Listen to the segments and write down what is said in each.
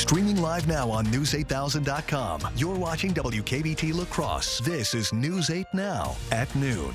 Streaming live now on News8000.com. You're watching WKBT La Crosse. This is News 8 Now at noon.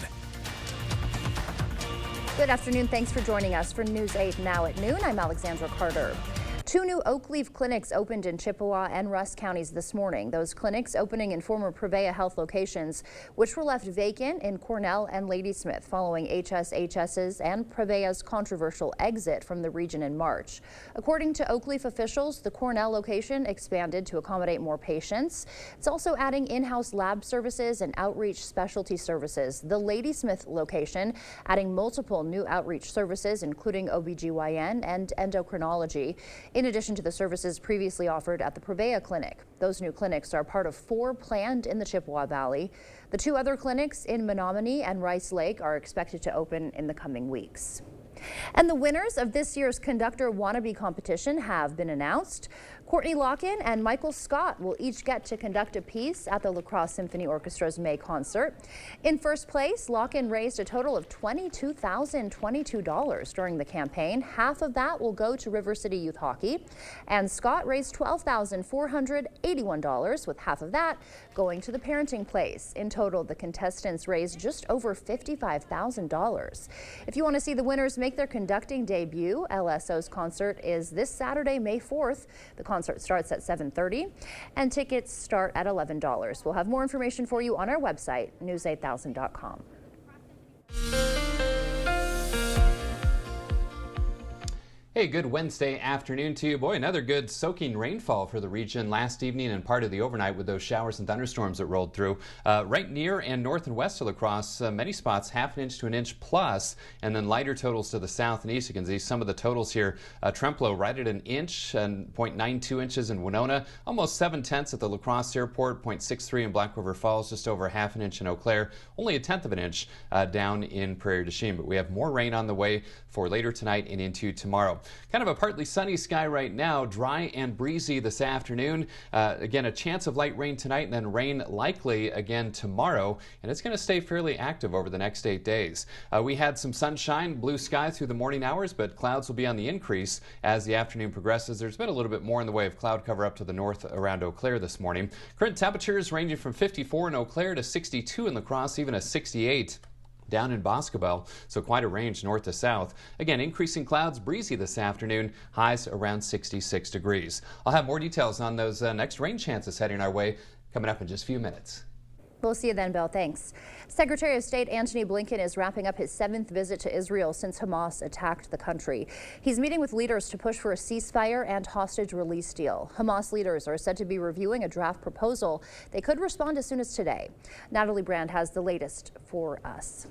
Good afternoon. Thanks for joining us for News 8 Now at noon. I'm Alexandra Carter. Two new Oakleaf clinics opened in Chippewa and Rusk counties this morning. Those clinics opening in former Prevea Health locations, which were left vacant in Cornell and Ladysmith following HSHS's and Prevea's controversial exit from the region in March. According to Oakleaf officials, the Cornell location expanded to accommodate more patients. It's also adding in-house lab services and outreach specialty services. The Ladysmith location adding multiple new outreach services, including OBGYN and endocrinology, in addition to the services previously offered at the Prevea Clinic. Those new clinics are part of 4 planned in the Chippewa Valley. The 2 other clinics in Menominee and Rice Lake are expected to open in the coming weeks. And the winners of this year's Conductor Wannabe competition have been announced. Courtney Locken and Michael Scott will each get to conduct a piece at the La Crosse Symphony Orchestra's May concert. In first place, Locken raised a total of $22,022 during the campaign. Half of that will go to River City Youth Hockey. And Scott raised $12,481, with half of that going to the parenting place. In total, the contestants raised just over $55,000. If you want to see the winners make their conducting debut, LSO's concert is this Saturday, May 4th. The concert starts at 7:30 and tickets start at $11. We'll have more information for you on our website, news8000.com. Hey, good Wednesday afternoon to you. Boy, another good soaking rainfall for the region last evening and part of the overnight with those showers and thunderstorms that rolled through. Right near and north and west of La Crosse, many spots ½ inch to 1 inch plus, and then lighter totals to the south and east. You can see some of the totals here. Trempealeau right at 1 inch and 0.92 inches in Winona, almost 7/10 at the La Crosse Airport, 0.63 in Black River Falls, just over ½ inch in Eau Claire, only 1/10 of an inch down in Prairie du Chien. But we have more rain on the way for later tonight and into tomorrow. Kind of a partly sunny sky right now, dry and breezy this afternoon. Again, a chance of light rain tonight and then rain likely again tomorrow, and it's going to stay fairly active over the next 8 days. We had some sunshine, blue sky through the morning hours, but clouds will be on the increase as the afternoon progresses. There's been a little bit more in the way of cloud cover up to the north around Eau Claire this morning. Current temperatures ranging from 54 in Eau Claire to 62 in La Crosse, even a 68 down in Boscobel, so quite a range north to south. Again, increasing clouds, breezy this afternoon, highs around 66 degrees. I'll have more details on those next rain chances heading our way coming up in just a few minutes. We'll see you then, Bill. Thanks. Secretary of State Antony Blinken is wrapping up his 7th visit to Israel since Hamas attacked the country. He's meeting with leaders to push for a ceasefire and hostage release deal. Hamas leaders are said to be reviewing a draft proposal. They could respond as soon as today. Natalie Brand has the latest for us.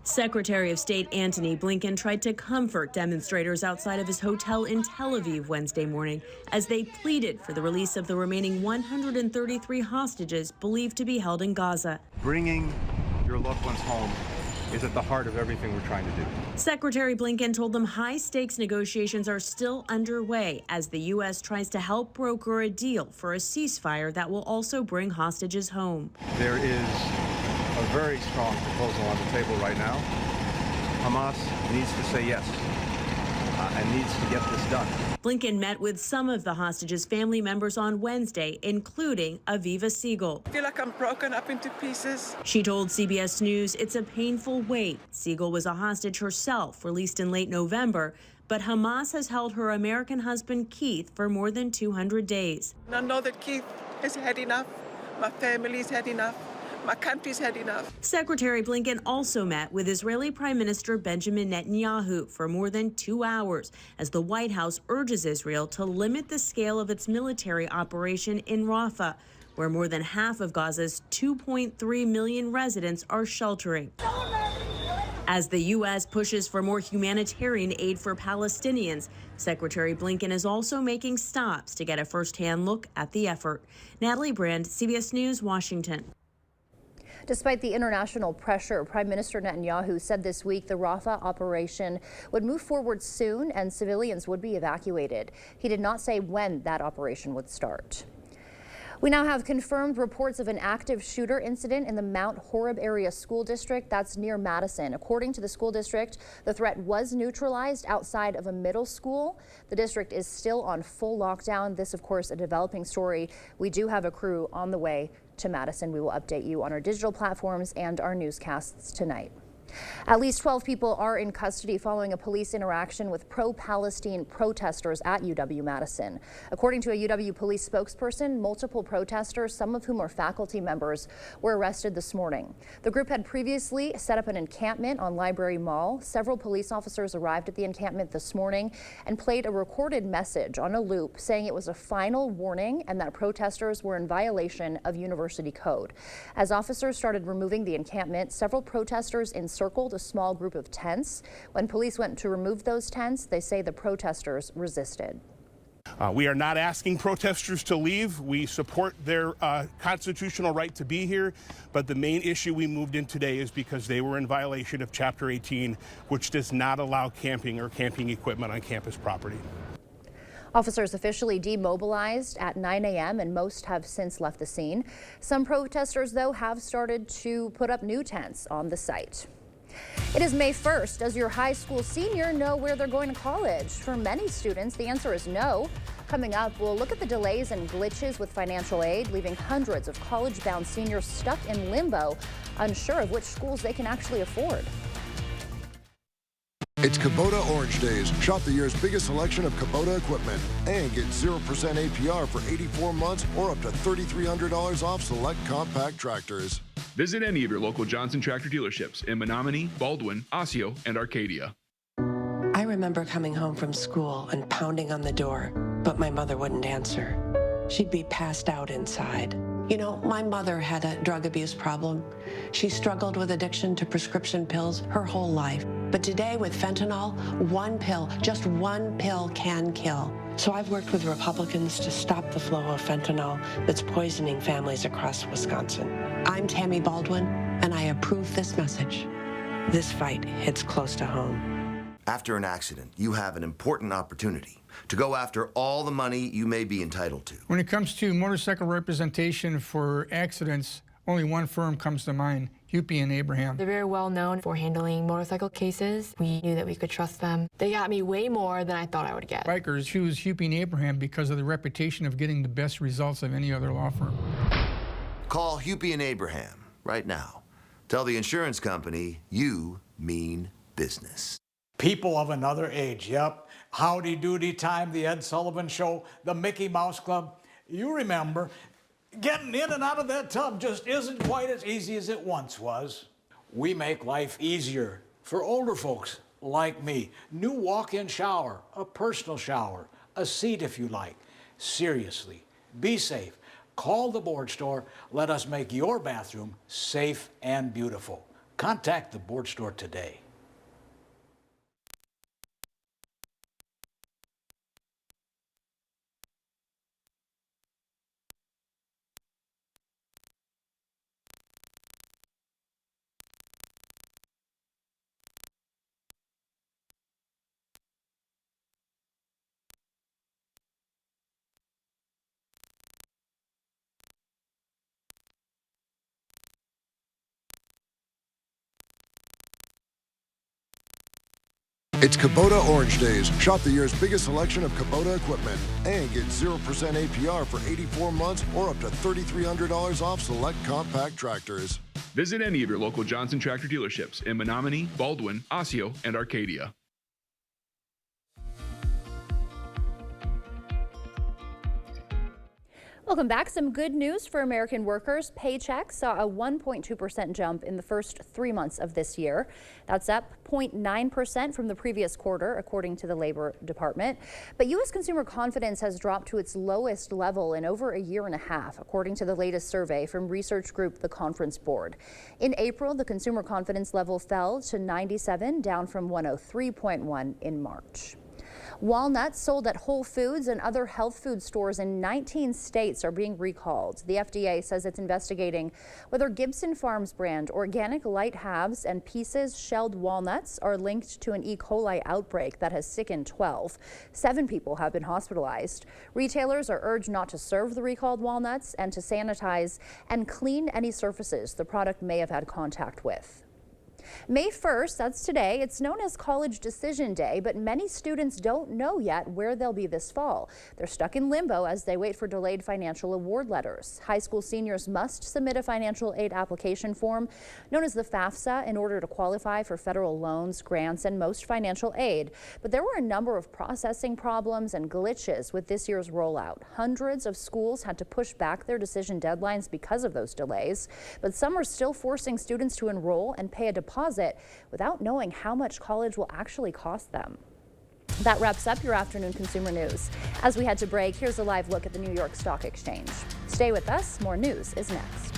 Secretary of State Antony Blinken tried to comfort demonstrators outside of his hotel in Tel Aviv Wednesday morning as they pleaded for the release of the remaining 133 hostages believed to be held in Gaza. Bringing your loved ones home is at the heart of everything we're trying to do. Secretary Blinken told them high-stakes negotiations are still underway as the U.S. tries to help broker a deal for a ceasefire that will also bring hostages home. There is a very strong proposal on the table right now. Hamas needs to say yes and needs to get this done. Blinken met with some of the hostages' family members on Wednesday, including Aviva Siegel. I feel like I'm broken up into pieces. She told CBS News it's a painful wait. Siegel was a hostage herself, released in late November, but Hamas has held her American husband Keith for more than 200 days. I know that Keith has had enough. My family's had enough. My country's had enough. Secretary Blinken also met with Israeli Prime Minister Benjamin Netanyahu for more than 2 hours as the White House urges Israel to limit the scale of its military operation in Rafah, where more than half of Gaza's 2.3 million residents are sheltering. As the U.S. pushes for more humanitarian aid for Palestinians, Secretary Blinken is also making stops to get a first-hand look at the effort. Natalie Brand, CBS News, Washington. Despite the international pressure, Prime Minister Netanyahu said this week the Rafah operation would move forward soon and civilians would be evacuated. He did not say when that operation would start. We now have confirmed reports of an active shooter incident in the Mount Horeb area school district that's near Madison. According to the school district, the threat was neutralized outside of a middle school. The district is still on full lockdown. This, of course, a developing story. We do have a crew on the way to Madison. We will update you on our digital platforms and our newscasts tonight. At least 12 people are in custody following a police interaction with pro-Palestine protesters at UW-Madison. According to a UW police spokesperson, multiple protesters, some of whom are faculty members, were arrested this morning. The group had previously set up an encampment on Library Mall. Several police officers arrived at the encampment this morning and played a recorded message on a loop saying it was a final warning and that protesters were in violation of university code. As officers started removing the encampment, several protesters encircled a small group of tents. When police went to remove those tents, they say the protesters resisted. We are not asking protesters to leave. We support their constitutional right to be here, but the main issue we moved in today is because they were in violation of Chapter 18, which does not allow camping or camping equipment on campus property. Officers officially demobilized at 9 a.m. and most have since left the scene. Some protesters, though, have started to put up new tents on the site. It is May 1st. Does your high school senior know where they're going to college? For many students, the answer is no. Coming up, we'll look at the delays and glitches with financial aid, leaving hundreds of college-bound seniors stuck in limbo, unsure of which schools they can actually afford. It's Kubota Orange Days. Shop the year's biggest selection of Kubota equipment and get 0% APR for 84 months or up to $3,300 off select compact tractors. Visit any of your local Johnson Tractor dealerships in Menominee, Baldwin, Osseo, and Arcadia. I remember coming home from school and pounding on the door, but my mother wouldn't answer. She'd be passed out inside. You know, my mother had a drug abuse problem. She struggled with addiction to prescription pills her whole life. But today with fentanyl, one pill, just one pill can kill. So I've worked with Republicans to stop the flow of fentanyl that's poisoning families across Wisconsin. I'm Tammy Baldwin, and I approve this message. This fight hits close to home. After an accident, you have an important opportunity to go after all the money you may be entitled to. When it comes to motorcycle representation for accidents, only one firm comes to mind, Hupy and Abraham. They're very well known for handling motorcycle cases. We knew that we could trust them. They got me way more than I thought I would get. Bikers choose Hupy and Abraham because of the reputation of getting the best results of any other law firm. Call Hupy and Abraham right now. Tell the insurance company you mean business. People of another age, yep. Howdy Doody Time, the Ed Sullivan Show, the Mickey Mouse Club. You remember, getting in and out of that tub just isn't quite as easy as it once was. We make life easier for older folks like me. New walk-in shower, a personal shower, a seat if you like. Seriously, be safe. Call the board store. Let us make your bathroom safe and beautiful. Contact the board store today. It's Kubota Orange Days. Shop the year's biggest selection of Kubota equipment and get 0% APR for 84 months or up to $3,300 off select compact tractors. Visit any of your local Johnson Tractor dealerships in Menominee, Baldwin, Osseo, and Arcadia. Welcome back. Some good news for American workers. Paychecks saw a 1.2% jump in the first 3 months of this year. That's up 0.9% from the previous quarter, according to the Labor Department. But U.S. consumer confidence has dropped to its lowest level in over a year and a half, according to the latest survey from research group The Conference Board. In April, the consumer confidence level fell to 97, down from 103.1 in March. Walnuts sold at Whole Foods and other health food stores in 19 states are being recalled. The FDA says it's investigating whether Gibson Farms brand organic light halves and pieces shelled walnuts are linked to an E. coli outbreak that has sickened 12. 7 people have been hospitalized. Retailers are urged not to serve the recalled walnuts and to sanitize and clean any surfaces the product may have had contact with. May 1st, that's today, it's known as College Decision Day, but many students don't know yet where they'll be this fall. They're stuck in limbo as they wait for delayed financial award letters. High school seniors must submit a financial aid application form known as the FAFSA in order to qualify for federal loans, grants, and most financial aid. But there were a number of processing problems and glitches with this year's rollout. Hundreds of schools had to push back their decision deadlines because of those delays, but some are still forcing students to enroll and pay a deposit without knowing how much college will actually cost them. That wraps up your afternoon consumer news. As we head to break, here's a live look at the New York Stock Exchange. Stay with us. More news is next.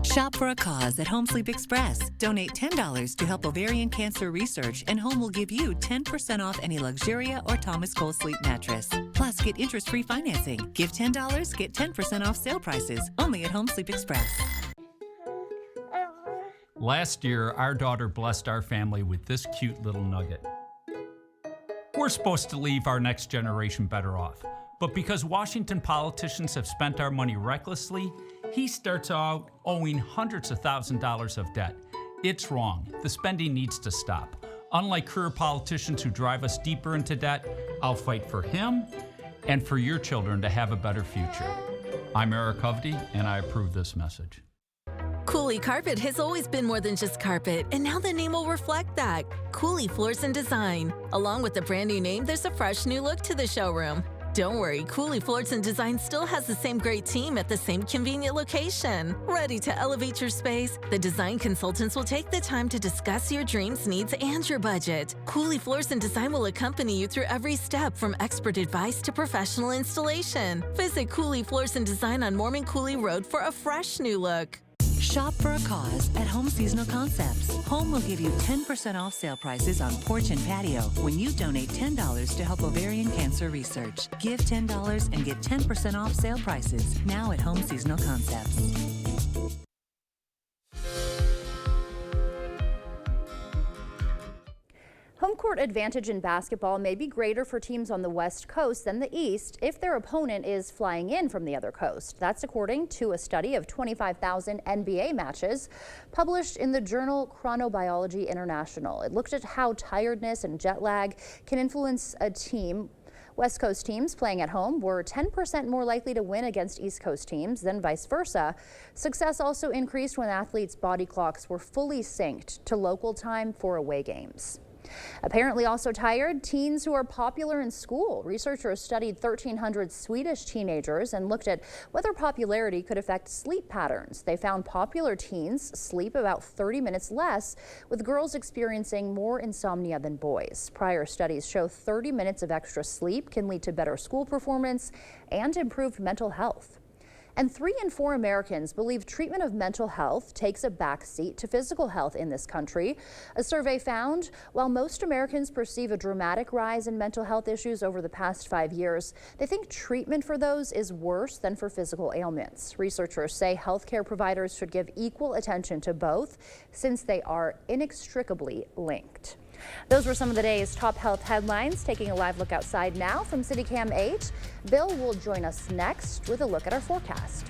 Shop for a cause at Home Sleep Express. Donate $10 to help ovarian cancer research, and Home will give you 10% off any Luxuria or Thomas Cole Sleep mattress. Plus, get interest-free financing. Give $10, get 10% off sale prices. Only at Home Sleep Express. Last year, our daughter blessed our family with this cute little nugget. We're supposed to leave our next generation better off, but because Washington politicians have spent our money recklessly, he starts out owing hundreds of $1,000s of debt. It's wrong. The spending needs to stop. Unlike career politicians who drive us deeper into debt, I'll fight for him and for your children to have a better future. I'm Eric Hovde, and I approve this message. Cooley Carpet has always been more than just carpet, and now the name will reflect that. Cooley Floors and Design. Along with the brand new name, there's a fresh new look to the showroom. Don't worry, Cooley Floors and Design still has the same great team at the same convenient location. Ready to elevate your space? The design consultants will take the time to discuss your dreams, needs, and your budget. Cooley Floors and Design will accompany you through every step, from expert advice to professional installation. Visit Cooley Floors and Design on Mormon Cooley Road for a fresh new look. Shop for a cause at Home Seasonal Concepts. Home will give you 10% off sale prices on porch and patio when you donate $10 to help ovarian cancer research. Give $10 and get 10% off sale prices now at Home Seasonal Concepts. Home court advantage in basketball may be greater for teams on the West Coast than the East if their opponent is flying in from the other coast. That's according to a study of 25,000 NBA matches published in the journal Chronobiology International. It looked at how tiredness and jet lag can influence a team. West Coast teams playing at home were 10% more likely to win against East Coast teams than vice versa. Success also increased when athletes' body clocks were fully synced to local time for away games. Apparently also tired, teens who are popular in school. Researchers studied 1,300 Swedish teenagers and looked at whether popularity could affect sleep patterns. They found popular teens sleep about 30 minutes less, with girls experiencing more insomnia than boys. Prior studies show 30 minutes of extra sleep can lead to better school performance and improved mental health. And 3 in 4 Americans believe treatment of mental health takes a backseat to physical health in this country. A survey found while most Americans perceive a dramatic rise in mental health issues over the past 5 years, they think treatment for those is worse than for physical ailments. Researchers say healthcare providers should give equal attention to both since they are inextricably linked. Those were some of the day's top health headlines. Taking a live look outside now from CityCam 8. Bill will join us next with a look at our forecast.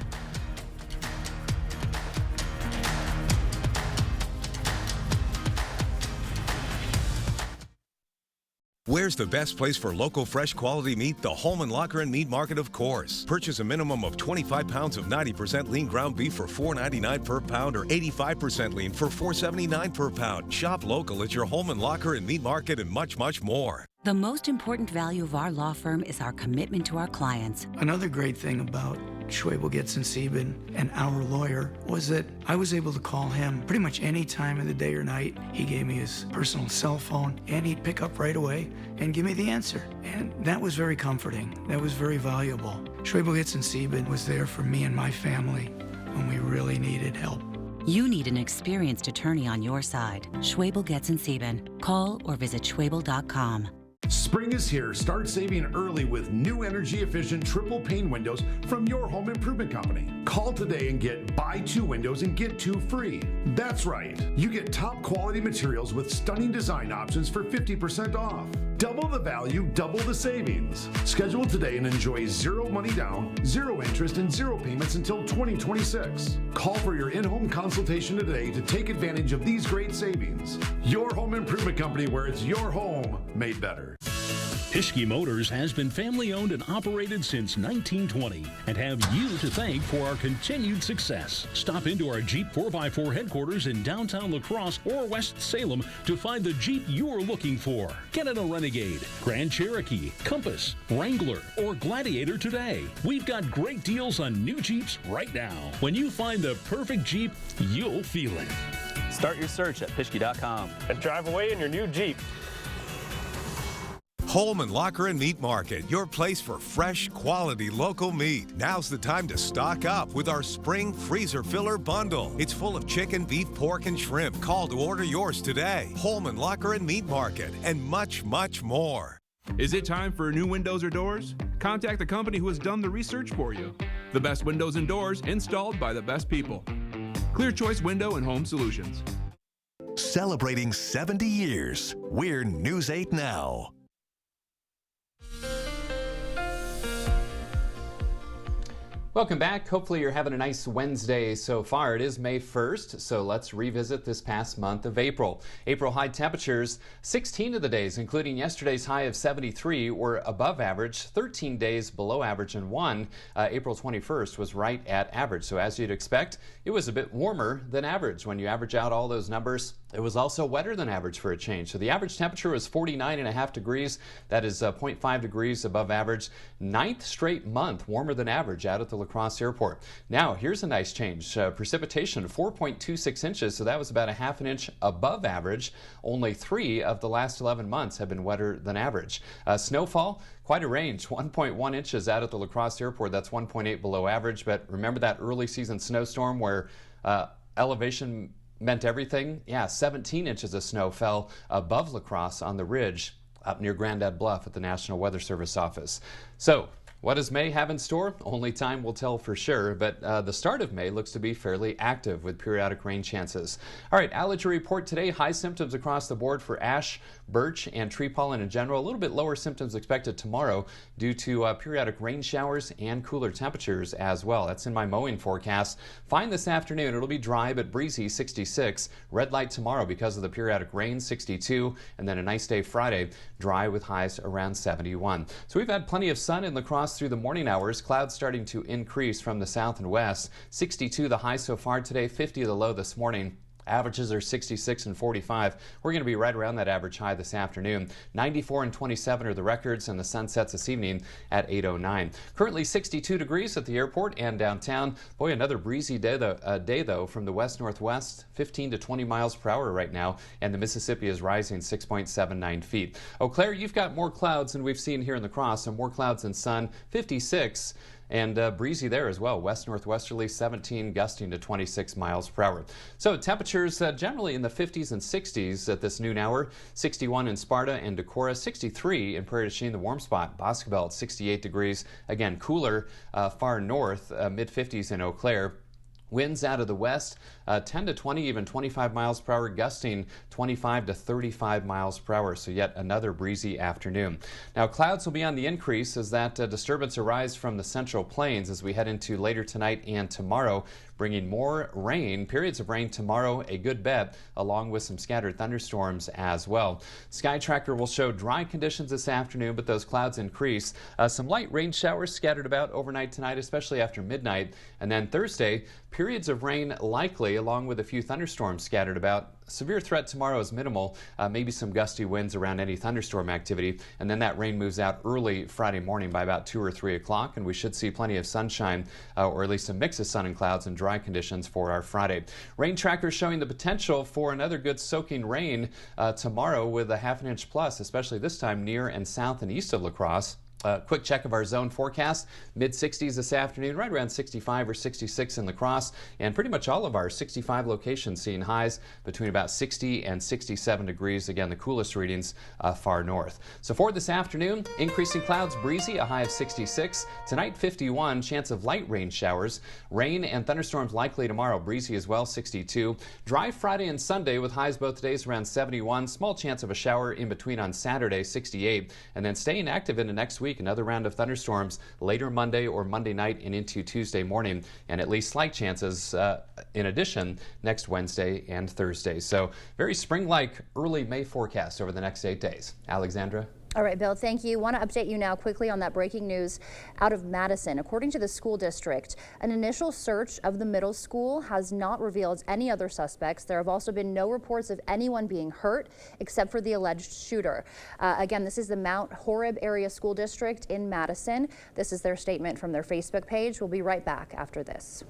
Where's the best place for local fresh quality meat? The Holman Locker & Meat Market, of course. Purchase a minimum of 25 pounds of 90% lean ground beef for $4.99 per pound or 85% lean for $4.79 per pound. Shop local at your Holman Locker & Meat Market and much, much more. The most important value of our law firm is our commitment to our clients. Another great thing about Schwebel, Getz & Sieben and our lawyer was that I was able to call him pretty much any time of the day or night. He gave me his personal cell phone and he'd pick up right away and give me the answer. And that was very comforting. That was very valuable. Schwebel, Getz & Sieben was there for me and my family when we really needed help. You need an experienced attorney on your side. Schwabel Getz & Sieben. Call or visit schwabel.com. Spring is here. Start saving early with new energy-efficient triple pane windows from your home improvement company. Call today and get buy 2 windows and get 2 free. That's right. You get top quality materials with stunning design options for 50% off. Double the value, double the savings. Schedule today and enjoy 0 money down, 0 interest, and 0 payments until 2026. Call for your in-home consultation today to take advantage of these great savings. Your home improvement company, where it's your home made better. Pischke Motors has been family-owned and operated since 1920 and have you to thank for our continued success. Stop into our Jeep 4x4 headquarters in downtown La Crosse or West Salem to find the Jeep you're looking for. Get in a Renegade, Grand Cherokee, Compass, Wrangler, or Gladiator today. We've got great deals on new Jeeps right now. When you find the perfect Jeep, you'll feel it. Start your search at Pischke.com and drive away in your new Jeep. Holman Locker and Meat Market, your place for fresh, quality local meat. Now's the time to stock up with our spring freezer filler bundle. It's full of chicken, beef, pork, and shrimp. Call to order yours today. Holman Locker and Meat Market, and much, much more. Is it time for new windows or doors? Contact the company who has done the research for you. The best windows and doors installed by the best people. Clear Choice Window and Home Solutions. Celebrating 70 years, we're News 8 Now. Welcome back. Hopefully you're having a nice Wednesday so far. It is May 1st, so let's revisit this past month of April. April high temperatures, 16 of the days, including yesterday's high of 73, were above average, 13 days below average, and one, April 21st, was right at average. So as you'd expect, it was a bit warmer than average. When you average out all those numbers, it was also wetter than average for a change. So the average temperature was 49.5 degrees. That is 0.5 degrees above average. 9th straight month warmer than average out at the La Crosse Airport. Now, here's a nice change. Precipitation, 4.26 inches, so that was about a half an inch above average. Only 3 of the last 11 months have been wetter than average. Snowfall, quite a range, 1.1 inches out at the La Crosse Airport. That's 1.8 below average, but remember that early season snowstorm where elevation meant everything? Yeah, 17 inches of snow fell above La Crosse on the ridge up near Grandad Bluff at the National Weather Service office. So, what does May have in store? Only time will tell for sure, but the start of May looks to be fairly active with periodic rain chances. All right, allergy report today. High symptoms across the board for ash, birch, and tree pollen in general. A little bit lower symptoms expected tomorrow due to periodic rain showers and cooler temperatures as well. That's in my mowing forecast. Fine this afternoon. It'll be dry but breezy, 66. Red light tomorrow because of the periodic rain, 62. And then a nice day Friday, dry with highs around 71. So we've had plenty of sun in La Crosse through the morning hours. Clouds starting to increase from the south and west. 62 the high so far today, 50 the low this morning. Averages are 66 and 45. We're going to be right around that average high this afternoon. 94 and 27 are the records, and the sun sets this evening at 8:09. Currently 62 degrees at the airport and downtown. Boy, another breezy day though from the west-northwest, 15 to 20 miles per hour right now, and the Mississippi is rising 6.79 feet. Eau Claire, you've got more clouds than we've seen here in La Crosse, so more clouds than sun, 56. And breezy there as well, west-northwesterly, 17 gusting to 26 miles per hour. So temperatures generally in the 50s and 60s at this noon hour. 61 in Sparta and Decorah, 63 in Prairie du Chien, the warm spot. Boscobel at 68 degrees. Again, cooler far north, mid-50s in Eau Claire. Winds out of the west, 10 to 20, even 25 miles per hour, gusting 25 to 35 miles per hour. So yet another breezy afternoon. Now clouds will be on the increase as that disturbance arrives from the central plains as we head into later tonight and tomorrow, bringing more rain, periods of rain tomorrow, a good bet, along with some scattered thunderstorms as well. Sky Tracker will show dry conditions this afternoon, but those clouds increase. Some light rain showers scattered about overnight tonight, especially after midnight. And then Thursday, periods of rain likely, along with a few thunderstorms scattered about. Severe threat tomorrow is minimal, maybe some gusty winds around any thunderstorm activity, and then that rain moves out early Friday morning by about 2 or 3 o'clock, and we should see plenty of sunshine, or at least a mix of sun and clouds and dry conditions for our Friday. Rain tracker showing the potential for another good soaking rain tomorrow with a half an inch plus, especially this time near and south and east of La Crosse. Quick check of our zone forecast. Mid-60s this afternoon, right around 65 or 66 in La Crosse, and pretty much all of our 65 locations seeing highs between about 60 and 67 degrees. Again, the coolest readings far north. So for this afternoon, increasing clouds, breezy, a high of 66. Tonight, 51, chance of light rain showers. Rain and thunderstorms likely tomorrow, breezy as well, 62. Dry Friday and Sunday with highs both days around 71. Small chance of a shower in between on Saturday, 68. And then staying active into next week. Another round of thunderstorms later Monday or Monday night and into Tuesday morning, and at least slight chances in addition next Wednesday and Thursday. So very spring-like early May forecast over the next 8 days. Alexandra? All right, Bill, thank you. Want to update you now quickly on that breaking news out of Madison. According to the school district, an initial search of the middle school has not revealed any other suspects. There have also been no reports of anyone being hurt except for the alleged shooter. Again, this is the Mount Horeb Area School District in Madison. This is their statement from their Facebook page. We'll be right back after this.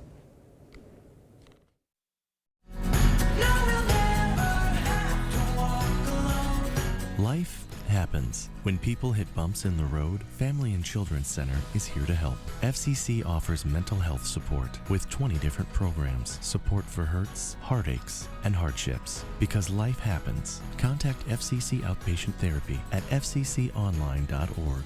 Life happens. When people hit bumps in the road, Family and Children's Center is here to help. FCC offers mental health support with 20 different programs, support for hurts, heartaches, and hardships. Because life happens, contact FCC Outpatient Therapy at fcconline.org.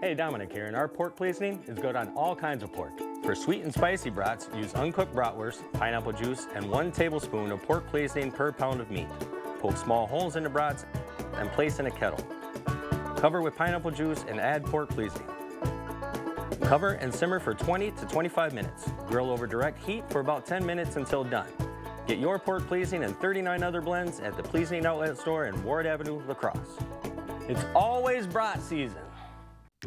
Hey, Dominic here, and our pork seasoning is good on all kinds of pork. For sweet and spicy brats, use uncooked bratwurst, pineapple juice, and 1 tablespoon of pork seasoning per pound of meat. Poke small holes in the brats and place in a kettle. Cover with pineapple juice and add pork seasoning. Cover and simmer for 20 to 25 minutes. Grill over direct heat for about 10 minutes until done. Get your pork seasoning and 39 other blends at the Pleasing Outlet Store in Ward Avenue, La Crosse. It's always brat season.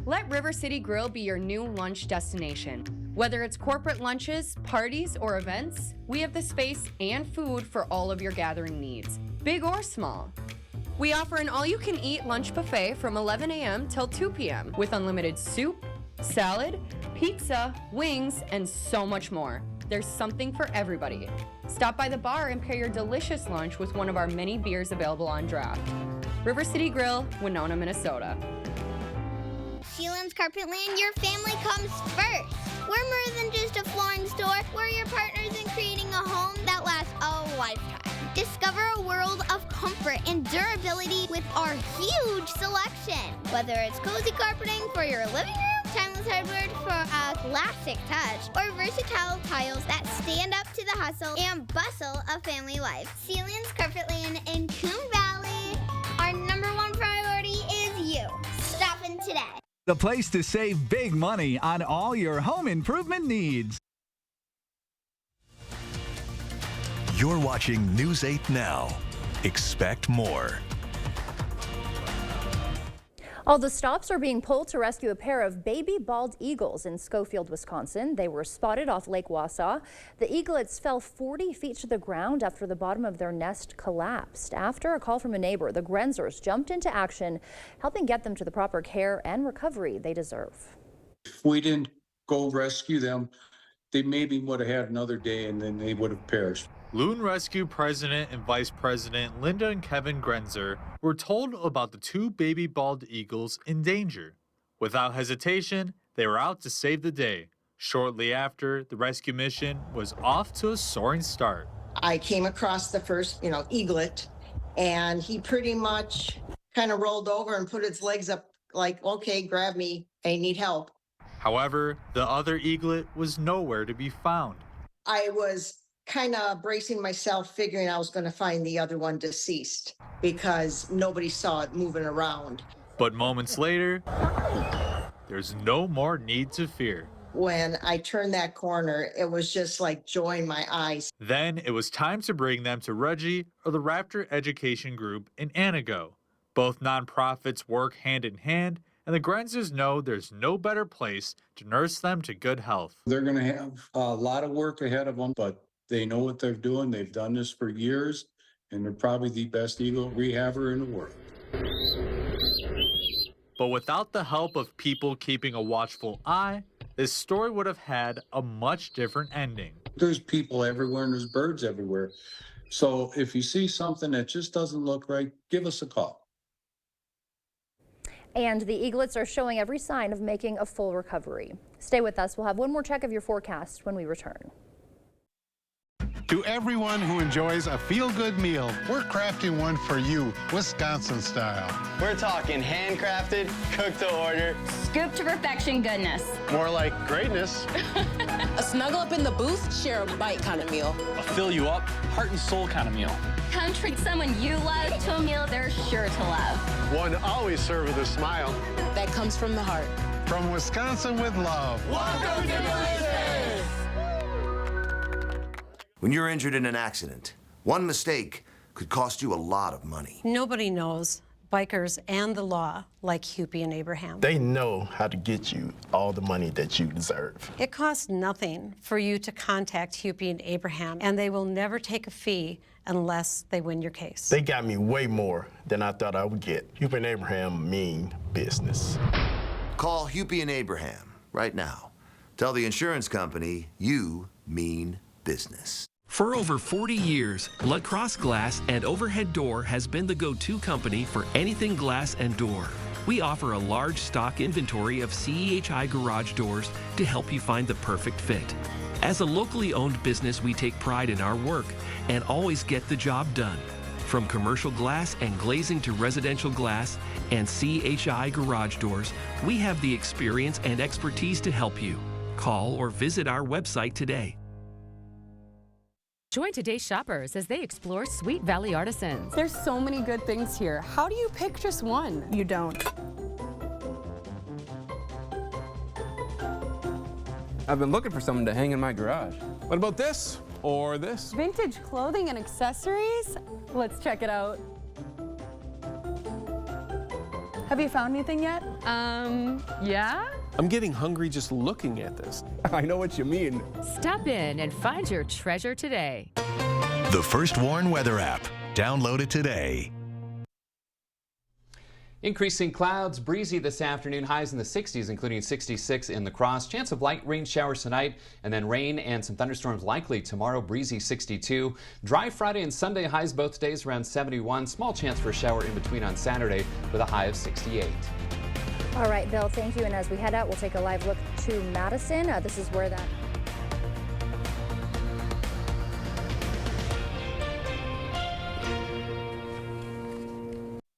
Let River City Grill be your new lunch destination. Whether it's corporate lunches, parties, or events, we have the space and food for all of your gathering needs, big or small. We offer an all-you-can-eat lunch buffet from 11 a.m. till 2 p.m. with unlimited soup, salad, pizza, wings, and so much more. There's something for everybody. Stop by the bar and pair your delicious lunch with one of our many beers available on draft. River City Grill, Winona, Minnesota. Sealands Carpetland, your family comes first. We're more than just a flooring store. We're your partners in creating a home that lasts a lifetime. Discover a world of comfort and durability with our huge selection. Whether it's cozy carpeting for your living room, timeless hardwood for a classic touch, or versatile tiles that stand up to the hustle and bustle of family life. Sealands Carpetland in Coon Valley. Our #1 priority is you. Stop in today. The place to save big money on all your home improvement needs. You're watching News 8 Now. Expect more. All the stops are being pulled to rescue a pair of baby bald eagles in Schofield, Wisconsin. They were spotted off Lake Wausau. The eaglets fell 40 feet to the ground after the bottom of their nest collapsed. After a call from a neighbor, the Grenzers jumped into action, helping get them to the proper care and recovery they deserve. If we didn't go rescue them, they maybe would have had another day and then they would have perished. Loon Rescue President and Vice President Linda and Kevin Grenzer were told about the 2 baby bald eagles in danger. Without hesitation, they were out to save the day. Shortly after, the rescue mission was off to a soaring start. I came across the first, eaglet, and he pretty much kind of rolled over and put his legs up like, okay, grab me, I need help. However, the other eaglet was nowhere to be found. I was kind of bracing myself, figuring I was going to find the other one deceased because nobody saw it moving around. But moments later, there's no more need to fear. When I turned that corner, it was just like joy in my eyes. Then it was time to bring them to Reggie, or the Raptor Education Group in Anago. Both nonprofits work hand in hand, and the Grenzers know there's no better place to nurse them to good health. They're going to have a lot of work ahead of them, but they know what they're doing. They've done this for years, and they're probably the best eagle rehabber in the world. But without the help of people keeping a watchful eye, this story would have had a much different ending. There's people everywhere and there's birds everywhere. So if you see something that just doesn't look right, give us a call. And the eaglets are showing every sign of making a full recovery. Stay with us. We'll have one more check of your forecast when we return. To everyone who enjoys a feel-good meal, we're crafting one for you, Wisconsin style. We're talking handcrafted, cooked to order, scoop to perfection goodness. More like greatness. A snuggle up in the booth, share a bite kind of meal. a fill you up, heart and soul kind of meal. Come treat someone you love to a meal they're sure to love. One always served with a smile. That comes from the heart. From Wisconsin with love. Welcome to Delicious! When you're injured in an accident, one mistake could cost you a lot of money. Nobody knows bikers and the law like Hupy and Abraham. They know how to get you all the money that you deserve. It costs nothing for you to contact Hupy and Abraham, and they will never take a fee unless they win your case. They got me way more than I thought I would get. Hupy and Abraham mean business. Call Hupy and Abraham right now. Tell the insurance company you mean business. For over 40 years, Blood Cross Glass and Overhead Door has been the go-to company for anything glass and door. We offer a large stock inventory of CEHI garage doors to help you find the perfect fit. As a locally owned business, we take pride in our work and always get the job done. From commercial glass and glazing to residential glass and CHI garage doors, we have the experience and expertise to help you. Call or visit our website today. Join today's shoppers as they explore Sweet Valley Artisans. There's so many good things here. How do you pick just one? You don't. I've been looking for something to hang in my garage. What about this? Or this? Vintage clothing and accessories? Let's check it out. Have you found anything yet? Yeah? I'm getting hungry just looking at this. I know what you mean. Stop in and find your treasure today. The First Warn Weather app. Download it today. Increasing clouds, breezy this afternoon, highs in the 60s, including 66 in La Crosse. Chance of light rain showers tonight, and then rain and some thunderstorms likely tomorrow, breezy 62. Dry Friday and Sunday, highs both days around 71. Small chance for a shower in between on Saturday with a high of 68. All right, Bill, thank you. And as we head out, we'll take a live look to Madison. This is where that